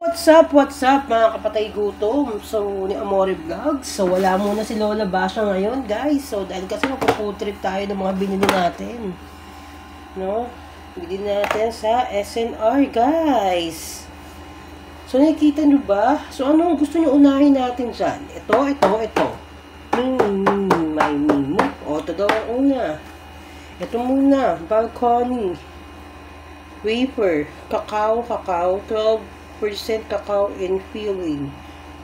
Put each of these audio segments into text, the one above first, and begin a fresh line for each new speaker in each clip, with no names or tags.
What's up mga kapatay gutom? So, ni Amore Vlogs. So, wala muna si Lola Basha ngayon, guys. So, dahil kasi magpo-food trip tayo ng mga binili natin. No? Binili natin sa SNR, guys. So, nakikita nyo ba? So, ano gusto nyo unahin natin dyan? Ito. May mimo. O, ito daw ang una. Ito muna. Balcony. Wafer. Cacao. 12% cacao and filling.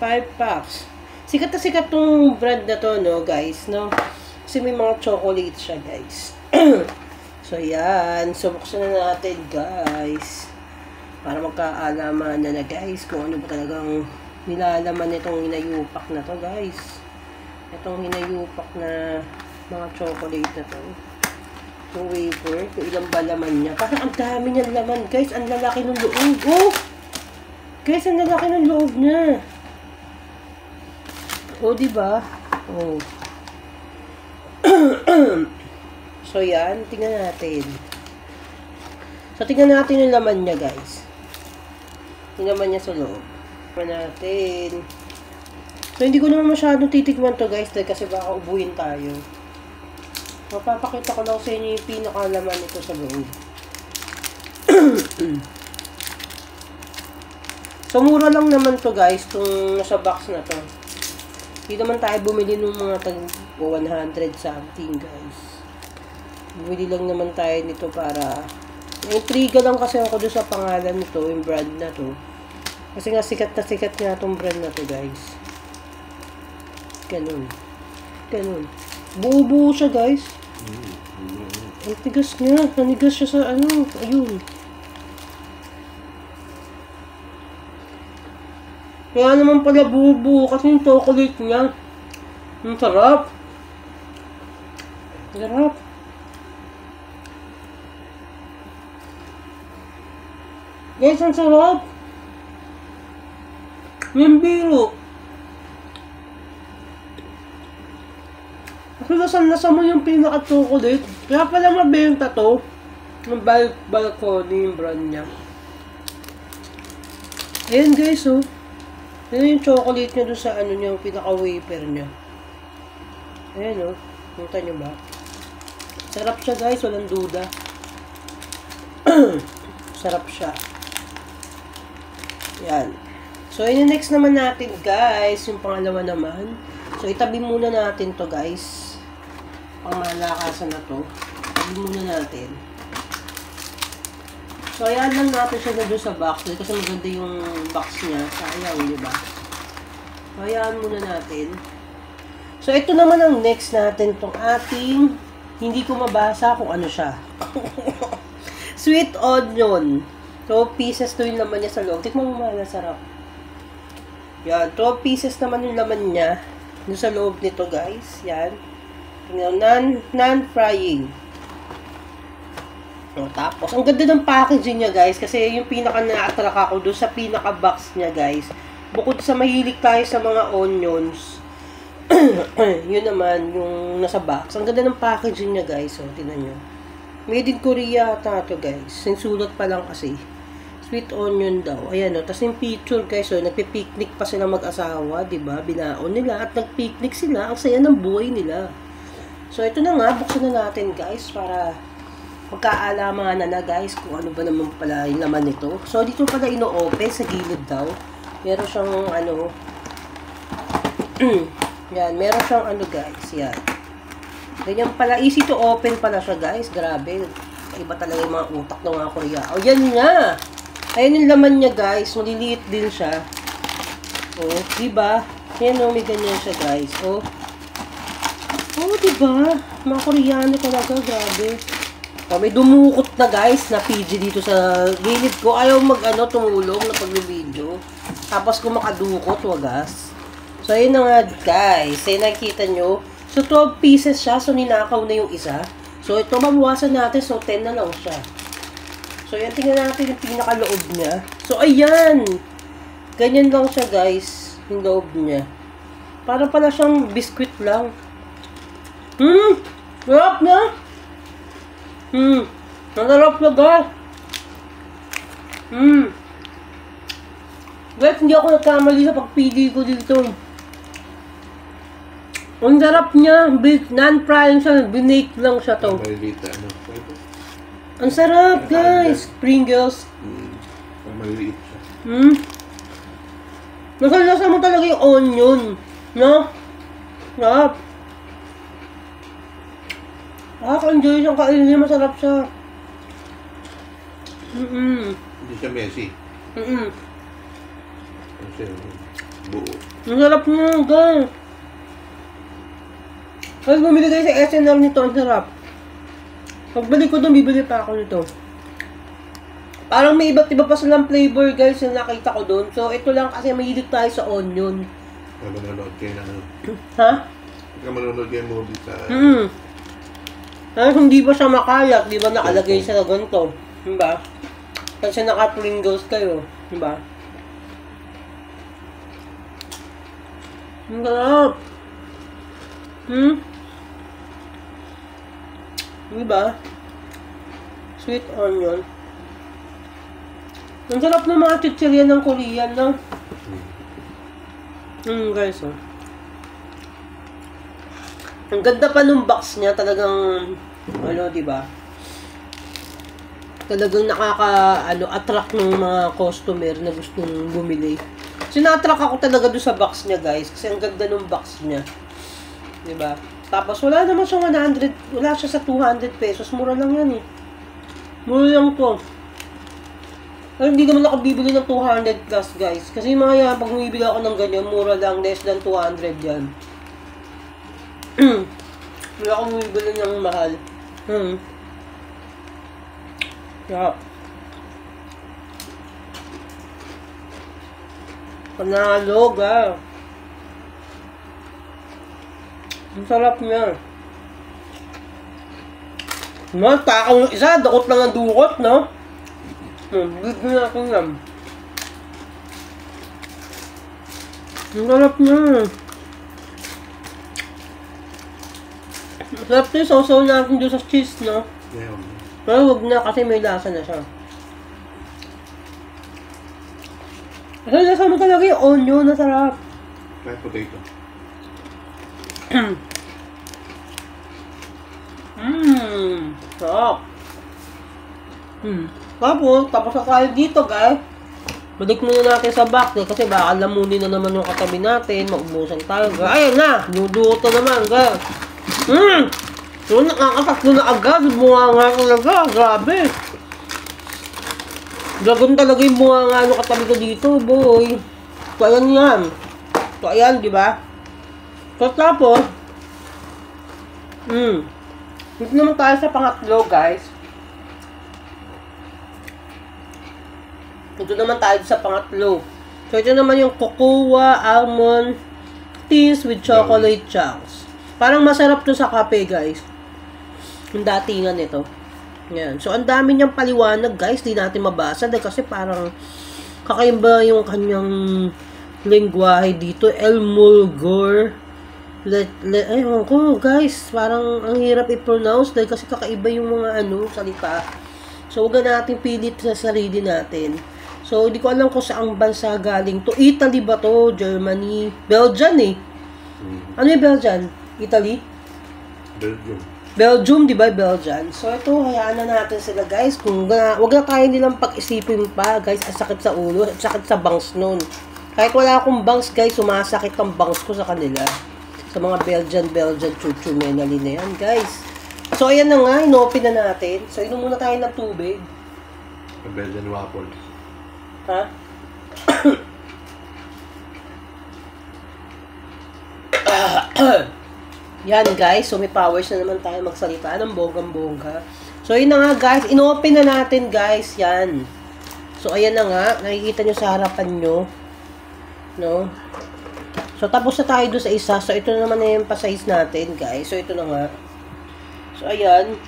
5 packs. Sikat na sikat tong brand na to, no, guys, no? Kasi may mga chocolate siya, guys. So, yan. So, buksan na natin, guys. Para magkaalaman na, guys, kung ano ba talagang nilalaman nitong hinayupak na to, guys. Itong hinayupak na mga chocolate na to. Yung wafer, kung ilang ba laman niya. Parang ang dami niyang laman, guys. Ang lalaki ng loob. Oh! Guys, ang lalaki ng loob niya. O, diba? O. So, yan. Tingnan natin. So, tingnan natin yung laman niya, guys. Yung laman niya sa loob. Tingnan natin. So, hindi ko naman masyadong titikman to, guys. Dahil kasi baka ubuhin tayo. Mapapakita ko lang sa inyo yung pinakalaman nito sa loob. So, mura lang naman to, guys, itong nasa box na to. Hindi naman tayo bumili ng mga tag 100 something, guys. Bumili lang naman tayo nito para... Intriga lang kasi ako doon sa pangalan nito, yung brand na to. Kasi nga, sikat na sikat nga itong brand na to, guys. Ganun. Buo-buo siya, guys. Ang tigas niya. Nanigas siya sa ano. Ayun. Kaya naman pala buo-buo kasi yung chocolate niya. Ang sarap. Sarap. Guys, ang sarap. Yung biro. Kasi lasa mo yung pinaka-chocolate. Kaya pala mabenta to. Yung Balcony yung brand niya. Ayan, guys, oh. Yan yung chocolate niya doon sa ano niya, yung pinaka-wafer niya. Ayan, o. Punta niyo ba? Sarap siya, guys. Walang duda. Sarap siya. Yan. So, yun yung next naman natin, guys. Yung pangalawa naman. So, itabi muna natin to, guys. Pangmalakasan na to. Itabi muna natin. So, ayan lang natin siya na doon sa box. Kasi maganda yung box niya. Sayang, di ba? So, ayan muna natin. So, ito naman ang next natin. Itong ating, hindi ko mabasa kung ano siya. Sweet onion. 12 pieces to yung laman niya sa loob. Tikman mo mga sarap. Yan. 12 pieces naman yung laman niya. Doon sa loob nito, guys. Yan. Non-frying. O, tapos, ang ganda ng packaging niya, guys, kasi yung pinaka-na-attract ako doon sa pinaka-box niya, guys. Bukod sa mahilig tayo sa mga onions, yun naman, yung nasa box. Ang ganda ng packaging niya, guys. O, tingnan nyo. Made in Korea ata to, guys. Sinsulat pa lang kasi. Sweet onion daw. Ayan, o. Tapos yung picture, guys, o, nagpipiknik pa sila mag-asawa, diba? Binaon nila at nagpiknik sila. Ang saya ng buhay nila. So, ito na nga. Buksan na natin, guys, para... magkaalaman na, guys, kung ano ba naman pala yung laman nito. So, dito pala ino-open sa gilid daw. Meron siyang, ano, yan, meron siyang, ano, guys, yan. Ganyan pala, easy to open pala siya, guys. Grabe. Iba talaga yung mga utak ng mga Korea. O, yan nga. Ayan yung laman niya, guys. Maliliit din siya. O, diba? Yan, o, may ganyan siya, guys. O, diba? Mga Koreano talaga, grabe. Oh, may dumukot na, guys, na PG dito sa gilid ko. Ayaw tumulong na pag-video. Tapos kung makadukot, wagas. So, ayun na nga, guys. Ayun, nakikita nyo. So, 12 pieces siya. So, ninakaw na yung isa. So, ito, mabuwasan natin. So, 10 na lang siya. So, yan, tingnan natin yung pinakaloob niya. So, ayan. Ganyan lang siya, guys. Yung loob niya. Para pala siyang biscuit lang. Sarap na. Masarap na, guys. Guys, hindi ako nagkamali sa pagpili ko dito. Ang sarap niya. Non-frying siya. Binake lang siya to.
Maliliit ano.
Ang sarap, guys. Pringles.
Maliliit siya.
Nasalasa mo talaga yung onion. No? Sarap. Nakaka-enjoy siyang kainin niya. Masarap siya.
Hindi siya messy. Kasi buo.
Ang sarap niya, guys. Kasi bumili kayo sa SNL nito. Ang sarap. Pagbalik ko doon, bibili pa ako nito. Parang may iba't iba pa silang flavor, guys, yung nakita ko doon. So, ito lang kasi mahilig tayo sa onion.
Kaya manonood kayo na ano.
Ha?
Kaya manonood kayo movie sa...
Tapos hindi ba siya makalat? Di ba nakalagay siya na ganito? Diba? Kasi naka-Pringles kayo. Diba? Ang sarap! Diba? Sweet onion. Ang sarap ng mga chichirya ng Korean, no? Guys, oh. Ang ganda pa nung box niya, talagang, ano, diba? Talagang attract ng mga customer na gustong bumili. Sina-attract ako talaga doon sa box niya, guys, kasi ang ganda nung box niya. Diba? Tapos, wala naman siya 100, wala siya sa 200 pesos. Mura lang yan, eh. Mura lang to. Pero hindi naman ako bibili ng 200 plus, guys. Kasi mga yan, pag bumibili ako ng ganyan, mura lang, less than 200 yan. Wala akong bumibili ng mahal. Yup. Panalo, ga. Ang sarap niya. Takang yung isa, dakot lang ang dukot, no? Bigyan natin yan. Ang sarap niya. Masarap niya, sausaw natin doon sa cheese, no?
Yeah.
Pero huwag na kasi may lasa na siya. Kasi lasa mo talaga yung onion, nasarap.
Kahit potato.
Sarap. Tapos na tayo dito, guys. Balik muna natin sa box, kasi baka lamunin na naman yung katabi natin, maubusan tayo, guys. Ayan na, nuduto naman, guys. So, nakakataklo na agad, bunga nga talaga, grabe. Dragon talaga yung bunga nga yung katabi ko dito, boy. So, ayan yan. So, ayan, di ba? So, tapos, dito naman tayo sa pangatlo, guys. Ito naman tayo sa pangatlo. So, ito naman yung Cocoa Almond Teas with Chocolate Chunks. Parang masarap to sa kape, guys. Yung datingan nito. Yan. So, ang dami niyang paliwanag, guys. Di natin mabasa. Dahil kasi parang kakaiba yung kanyang lengguwahe dito. Elmulgor. Ayun ko, guys. Parang ang hirap i-pronounce. Dahil kasi kakaiba yung mga salita. So, huwag natin pilit sa sarili natin. So, hindi ko alam kung saang bansa galing to. Italy ba to? Germany? Belgian, eh. Ano yung Belgian? Italy? Belgium, di ba? Belgian. So, ito, hayaan na natin sila, guys. Kung wag na tayo nilang pag-isipin pa, guys. Ang sakit sa ulo, ang sakit sa bangs nun. Kahit wala akong bangs, guys, sumasakit ang bangs ko sa kanila. Sa mga Belgian, chuchu-menali na yan, guys. So, ayan na nga, inopen na natin. So, inom muna tayo ng tubig.
Belgian waffles.
Ha? Yan, guys. So, may powers na naman tayo magsalita ng bonggang-bongga. So, yun na nga, guys. Inopen na natin, guys. Yan. So, ayan na nga. Nakikita nyo sa harapan nyo. No? So, tapos na tayo doon sa isa. So, ito na naman na yung pa-size natin, guys. So, ito na nga. So, ayan.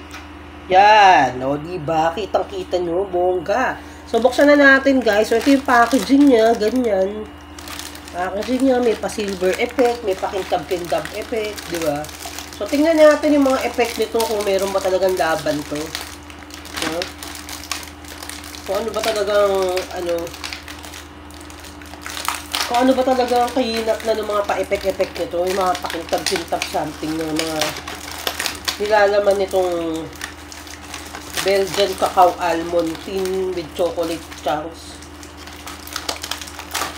Yan. O, diba? Kitang-kita nyo. Bongga. So, buksan na natin, guys. So, ito yung packaging niya. Ganyan. Packaging niya. May pa-silver effect. May pa-kintab-kintab effect. Diba? So, tingnan natin yung mga effect nito kung meron ba talagang laban to. So, kung ano ba talagang, Kung ano ba talaga ang kahinat na ng mga pa-effect nito, yung mga pakintab-kintab something ng mga nilalaman nitong Belgian cacao almond tin with chocolate chunks.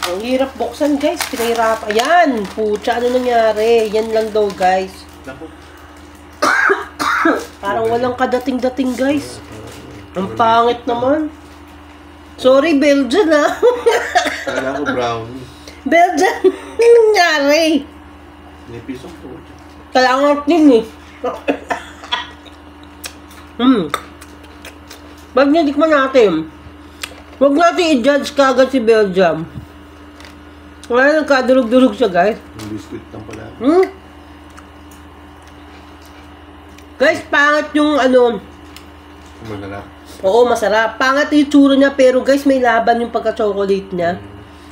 Ang hirap buksan, guys. Pinahirap. Ayan! Pucha, ano nangyari? Yan lang daw, guys.
Naku.
Parang walang kadating-dating, guys. Ang pangit naman. Sorry, Belgian, ha?
Kala ko brownie.
Belgian, ano nangyari?
Nipisok ko.
Kalangot din, eh. Pag natikman natin, huwag natin i-judge kagad si Belgium. Wala nagkadurog-durog siya, guys.
Yung biscuit lang pala.
Guys, pangit yung ano.
Masarap.
Oo, masarap. Pangit yung tsura niya, pero guys, may laban yung pagka-chocolate niya.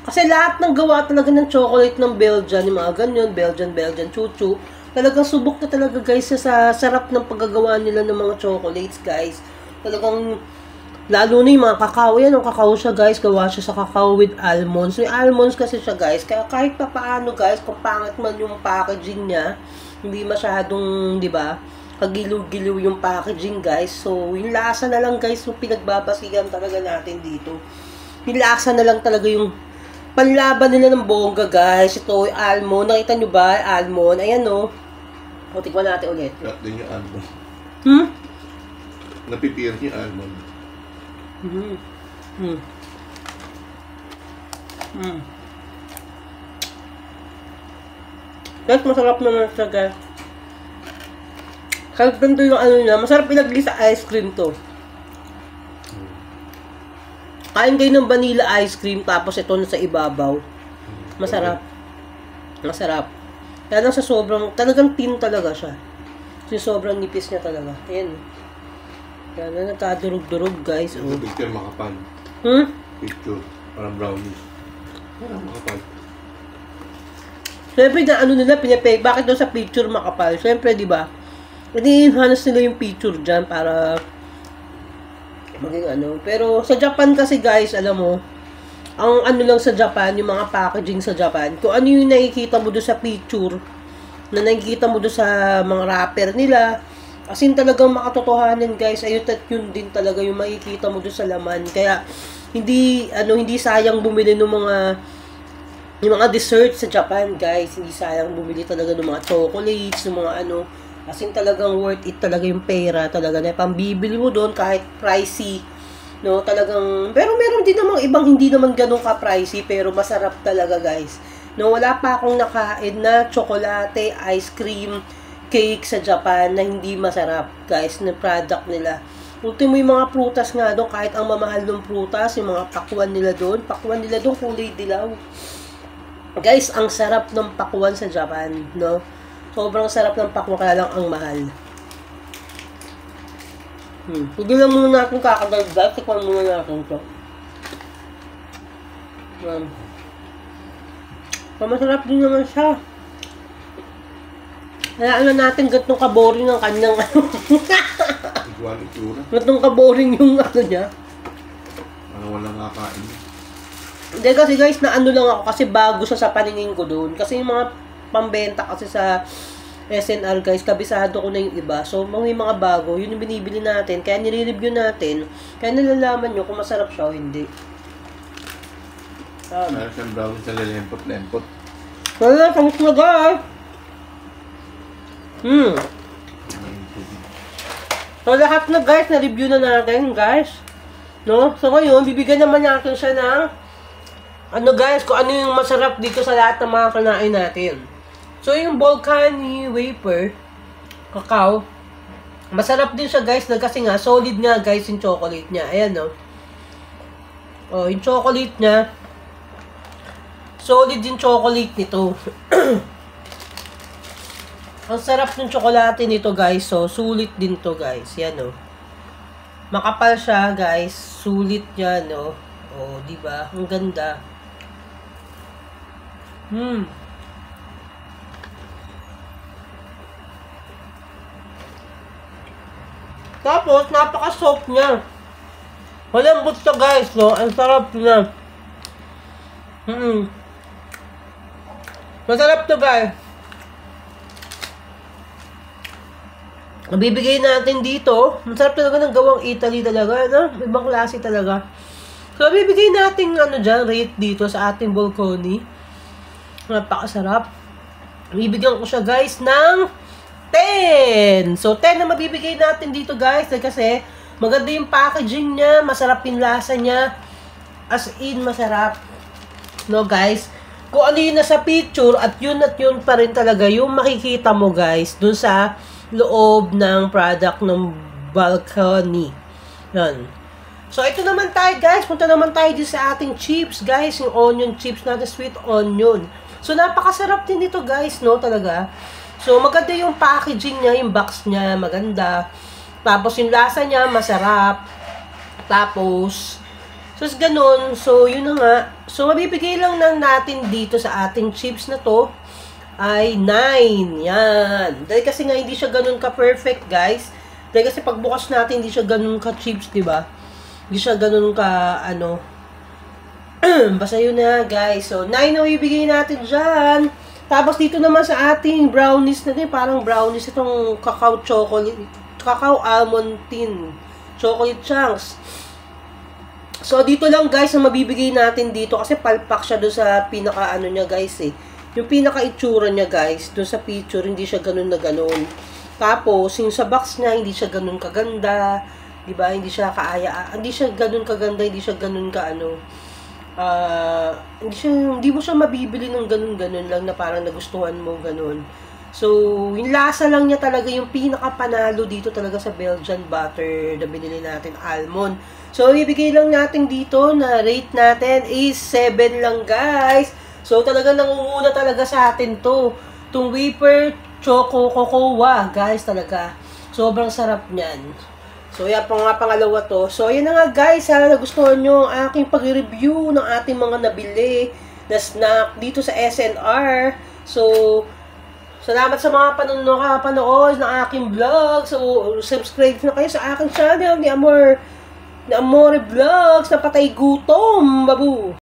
Kasi lahat ng gawa talaga ng chocolate ng Belgian, yung mga ganyan, Belgian, chuchu, talagang subok na talaga, guys, sa sarap ng paggagawa nila ng mga chocolates, guys. Talagang, lalo na yung mga kakao. Yan, ang kakao siya, guys. Gawa siya sa kakao with almonds. May almonds kasi siya, guys. Kaya kahit pa paano, guys, kung pangit man yung packaging niya, hindi masyadong, di ba, kagiliw-giliw yung packaging, guys. So, yung lasa na lang, guys, yung pinagbabasigan talaga natin dito. Yung lasa na lang talaga yung panlaban nila ng bongga, guys. Ito, yung almond. Nakita nyo ba? Almond. Ayan, no. O, tikman natin ulit.
Kaya din yung almond. Napipir yung almond.
Guys, masarap naman siya, guys. Kahit ganito yung ano niya, masarap ilagay sa ice cream to. Kain kayo ng vanilla ice cream, tapos ito na sa ibabaw. Masarap. Masarap. Kaya lang sa sobrang, talagang thin talaga siya. Kasi sobrang nipis niya talaga. Ayan. Kaya na nagkadurog-durog, guys.
Yung picture makapal. Picture. Parang brownies. Parang makapal.
Siyempre na ano nila, pinapay. Bakit daw sa picture makapal? Siyempre, di ba? I-enhance nila yung picture dyan para maging ano. Pero sa Japan kasi, guys, alam mo, ang ano lang sa Japan, yung mga packaging sa Japan, kung ano yung nakikita mo doon sa picture, na nakikita mo doon sa mga wrapper nila, as in talagang makatotohanan, guys, ayun at yun din talaga yung makikita mo doon sa laman. Kaya hindi sayang bumili ng mga desserts sa Japan, guys. Hindi sayang bumili talaga ng mga chocolates, ng mga ano. As in talagang worth it talaga yung pera talaga na pambibili mo doon kahit pricey, no? Talagang, pero meron din namang ibang hindi naman ganun ka-pricey pero masarap talaga, guys. No, wala pa akong nakain na tsokolate, ice cream, cake sa Japan na hindi masarap, guys, na product nila. Ultimo yung mga prutas nga doon, kahit ang mamahal ng prutas, yung mga pakwan nila doon kulay dilaw. Guys, ang sarap ng pakwan sa Japan, no? Sobrang sarap ng pakwan, kaya lang ang mahal. Hindi lang muna natin kakagagdag, tikman muna natin ito. Masarap din naman siya. Hayaan na natin gantong kaboring ng kanyang
Igual itsura.
gantong kaboring yung ano niya.
Parang walang kakain.
Hindi kasi, guys, na ano lang ako kasi bago siya sa paningin ko doon. Kasi yung mga pambenta kasi sa SNR, guys, kabisado ko na yung iba. So, may mga bago, yun yung binibili natin. Kaya nire-review natin. Kaya nalalaman nyo kung masarap siya o hindi.
Parang siyang brownie sa lempot-lempot.
Wala, kamus na, guys. So, lahat na, guys, na-review na natin, guys. No? So, ngayon, bibigyan naman natin siya ng ano, guys, kung ano yung masarap dito sa lahat ng mga kanain natin. So, yung Volcani wafer, cacao, masarap din siya, guys, kasi nga, solid nga, guys, yung chocolate niya. Ayan, no? Oh, yung chocolate niya, solid yung chocolate nito. Ang sarap ng tsokolate nito, guys. So, sulit din to, guys. Yan, no? Makapal siya, guys. Sulit yan, no? Oh, diba? Ang ganda. Tapos, napaka-soft niya. Malambot siya, guys, no? Ang sarap niya. Masarap to, guys. Bibigay natin dito. Masarap talaga ng gawang Italy talaga, no? Ibang klase talaga. So, bibigay natin, rate dito sa ating Volconi. Napakasarap. Bibigyan ko siya, guys, ng 10. So, 10 na mabibigay natin dito, guys. Kasi, maganda yung packaging niya. Masarap yung lasa niya. As in, masarap. No, guys? Kung ano yun nasa picture, at yun pa rin talaga yung makikita mo, guys, dun sa loob ng product ng Volconi. Yan. So, ito naman tayo, guys. Punta naman tayo dito sa ating chips, guys. Yung onion chips natin, sweet onion. So, napakasarap din ito, guys, no? Talaga. So, maganda yung packaging niya, yung box niya, maganda. Tapos, yung lasa niya, masarap. Tapos, so, ganun. So, yun na nga. So, mabibigay lang natin dito sa ating chips na to ay 9. Yan. Dahil kasi nga, hindi siya ganun ka-perfect, guys. Dahil kasi pagbukas natin, hindi siya ganun ka-chips, diba? Hindi siya ganun ka, basta yun na, guys. So, 9 na ibigay natin dyan. Tapos, dito naman sa ating brownies natin, parang brownies itong cacao chocolate, cacao almond tin, chocolate chunks. So, dito lang, guys, ang mabibigay natin dito, kasi palpak siya doon sa pinaka, niya, guys, eh. Yung pinaka-itsura niya, guys, doon sa picture, hindi siya ganun na ganun. Tapos, yung sa box niya, hindi siya ganun kaganda. Diba? Hindi siya hindi siya ganun kaganda, hindi siya ganun hindi mo siya mabibili ng ganun-ganun lang na parang nagustuhan mo ganun. So, yung lasa lang niya talaga yung pinaka-panalo dito talaga sa Belgian butter na binili natin, almond. So, ibigay lang natin dito na rate natin is 7 lang, guys. So, talaga nangunguna talaga sa atin to. Itong wafer choco cocoa, guys, talaga. Sobrang sarap niyan. So, yan pa nga pangalawa to. So, yan na nga, guys. Sana nagustuhan nyo ang aking pag-review ng ating mga nabili na snack dito sa SNR. So, salamat sa mga panonood ng aking vlog. So, subscribe na kayo sa aking channel ni Amore Vlogs na Patay Gutom. Babu!